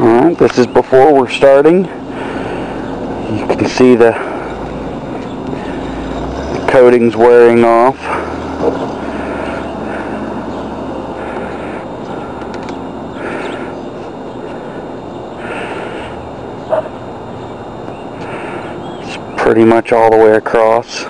Alright, this is before we're starting. You can see the coating's wearing off. It's pretty much all the way across.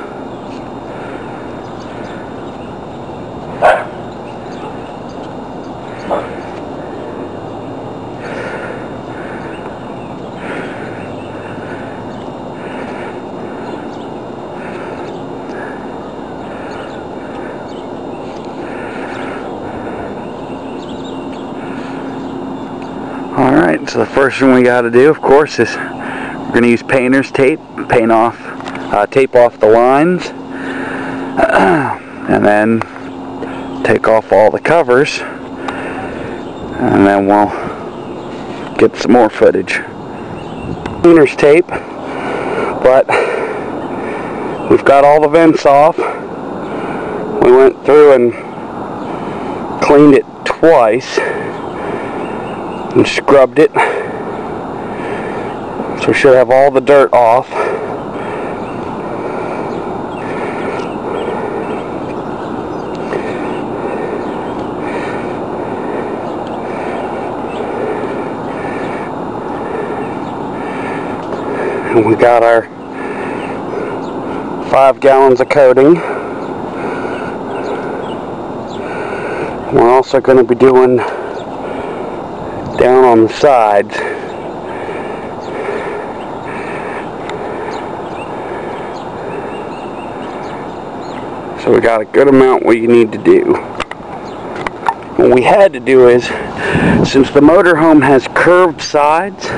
Alright, so the first thing we got to do, of course, is we're going to use painter's tape, tape off the lines, and then take off all the covers, and then we'll get some more footage. Painter's tape, but we've got all the vents off. We went through and cleaned it twice and scrubbed it, so we should have all the dirt off. And we got our 5 gallons of coating. We're also going to be doing down on the sides. So we got a good amount what you need to do. What we had to do is, since the motorhome has curved sides,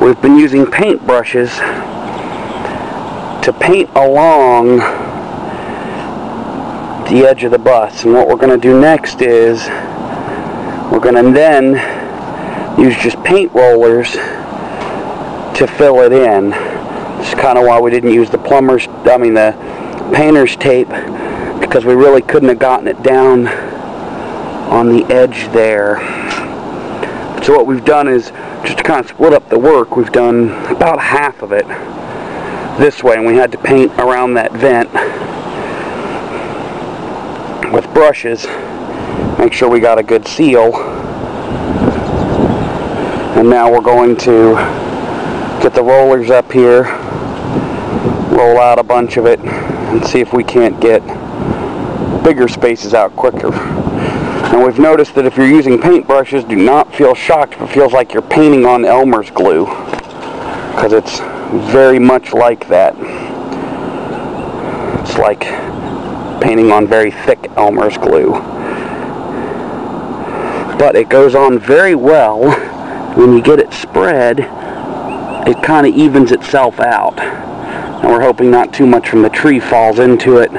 we've been using paint brushes to paint along the edge of the bus. And what we're going to do next is we're going to then use just paint rollers to fill it in. That's kind of why we didn't use the painter's tape, because we really couldn't have gotten it down on the edge there. So what we've done is, just to kind of split up the work, we've done about half of it this way, and we had to paint around that vent with brushes, make sure we got a good seal. And now we're going to get the rollers up here, roll out a bunch of it, and see if we can't get bigger spaces out quicker. And we've noticed that if you're using paint brushes, do not feel shocked if it feels like you're painting on Elmer's glue, because it's very much like that. It's like painting on very thick Elmer's glue. But it goes on very well. When you get it spread, it kind of evens itself out. And we're hoping not too much from the tree falls into it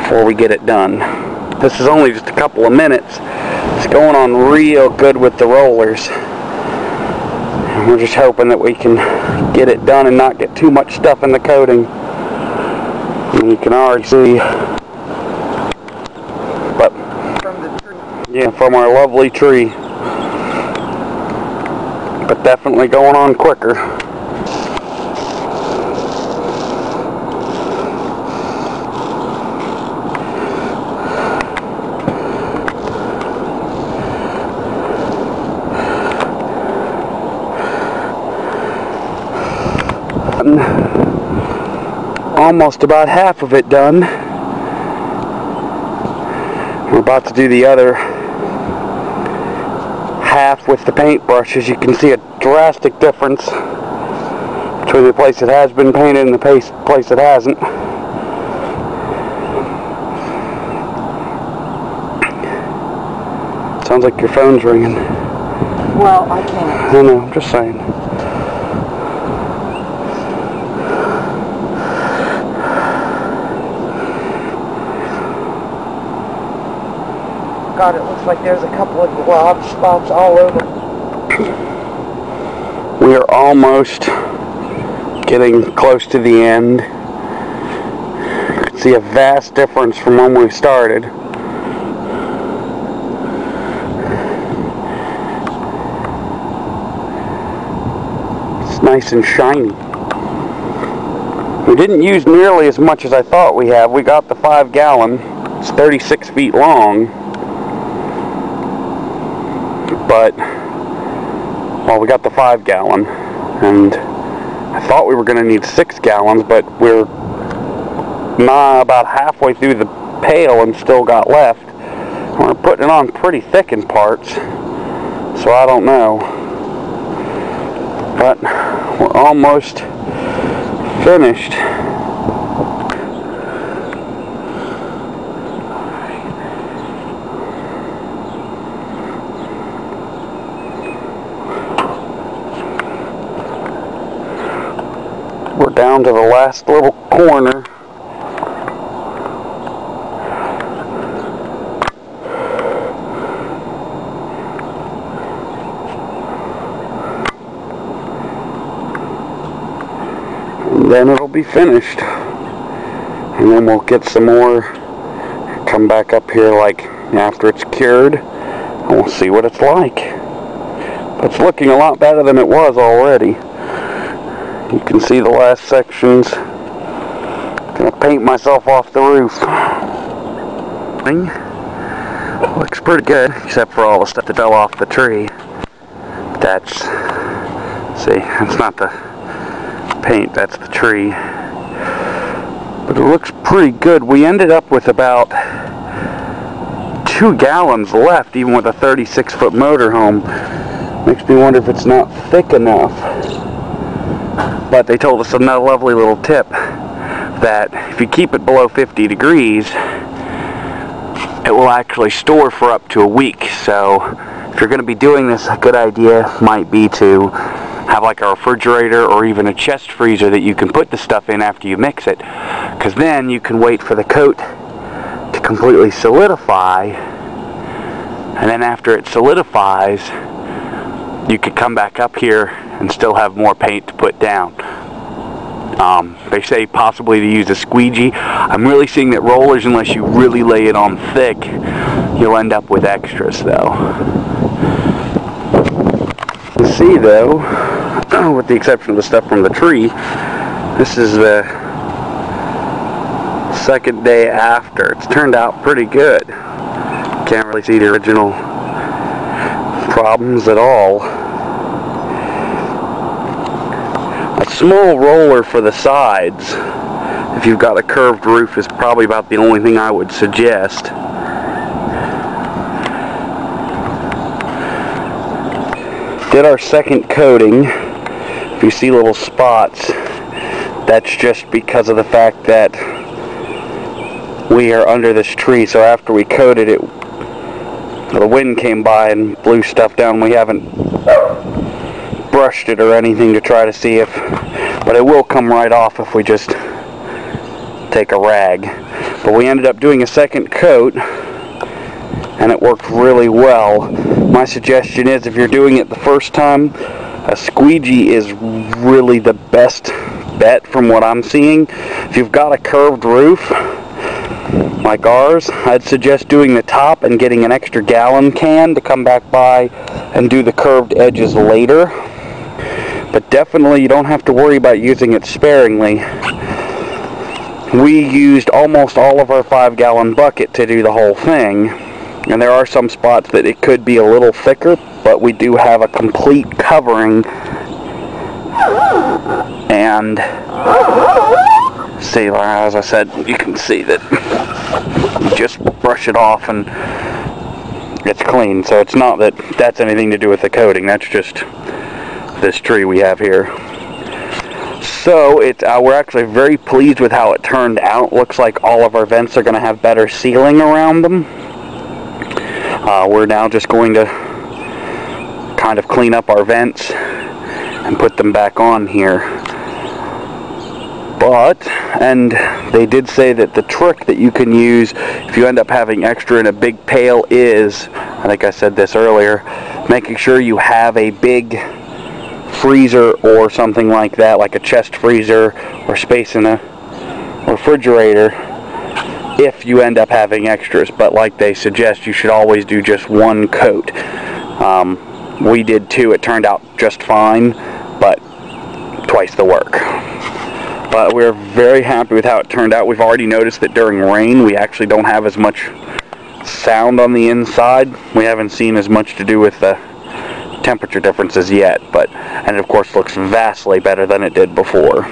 before we get it done. This is only just a couple of minutes. It's going on real good with the rollers. And we're just hoping that we can get it done and not get too much stuff in the coating. And you can already see, but yeah, from our lovely tree. But definitely going on quicker. Almost about half of it done. We're about to do the other half with the paint brushes. You can see a drastic difference between the place that has been painted and the place that hasn't. Sounds like your phone's ringing. Well, I can't. I know, I'm just saying. God, it looks like there's a couple of glob spots all over. We are almost getting close to the end. You can see a vast difference from when we started. nice and shiny. We didn't use nearly as much as I thought we have. We got the 5 gallon. It's 36 feet long. But, well, we got the 5 gallon. And I thought we were going to need 6 gallons, but we're about halfway through the pail and still got left. We're putting it on pretty thick in parts, so I don't know. But we're almost finished. We're down to the last little corner. And then it'll be finished. And then we'll get some more, come back up here like after it's cured, and we'll see what it's like. It's looking a lot better than it was already. You can see the last sections. Gonna paint myself off the roof. Looks pretty good, except for all the stuff that fell off the tree. That's, see, that's not the paint, that's the tree. But it looks pretty good. We ended up with about 2 gallons left, even with a 36-foot motorhome. Makes me wonder if it's not thick enough. But they told us another lovely little tip, that if you keep it below 50 degrees, it will actually store for up to a week. So if you're going to be doing this, a good idea might be to have like a refrigerator or even a chest freezer that you can put the stuff in after you mix it, because then you can wait for the coat to completely solidify, and then after it solidifies, you could come back up here and still have more paint to put down. They say possibly to use a squeegee. I'm really seeing that rollers, unless you really lay it on thick, you'll end up with extras though. You see though, with the exception of the stuff from the tree, this is the second day after. It's turned out pretty good. Can't really see the original problems at all. A small roller for the sides, if you've got a curved roof, is probably about the only thing I would suggest. Did our second coating. If you see little spots, that's just because of the fact that we are under this tree. So after we coated it, the wind came by and blew stuff down. We haven't brushed it or anything to try to see if, but it will come right off if we just take a rag. But we ended up doing a second coat and it worked really well. My suggestion is, if you're doing it the first time, a squeegee is really the best bet from what I'm seeing. If you've got a curved roof like ours, I'd suggest doing the top and getting an extra gallon can to come back by and do the curved edges later. But definitely you don't have to worry about using it sparingly. We used almost all of our 5-gallon bucket to do the whole thing, and there are some spots that it could be a little thicker, but we do have a complete covering. And see, as I said, you can see that you just brush it off and it's clean. So it's not that that's anything to do with the coating, that's just this tree we have here. So we're actually very pleased with how it turned out. Looks like all of our vents are going to have better sealing around them. We're now just going to kind of clean up our vents and put them back on here. And they did say that the trick that you can use if you end up having extra in a big pail is, I think I said this earlier, making sure you have a big freezer or something like that, like a chest freezer or space in a refrigerator, if you end up having extras. But like they suggest, you should always do just one coat. We did 2, it turned out just fine, but twice the work. But we're very happy with how it turned out. We've already noticed that during rain we actually don't have as much sound on the inside. We haven't seen as much to do with the temperature differences yet, and it of course looks vastly better than it did before.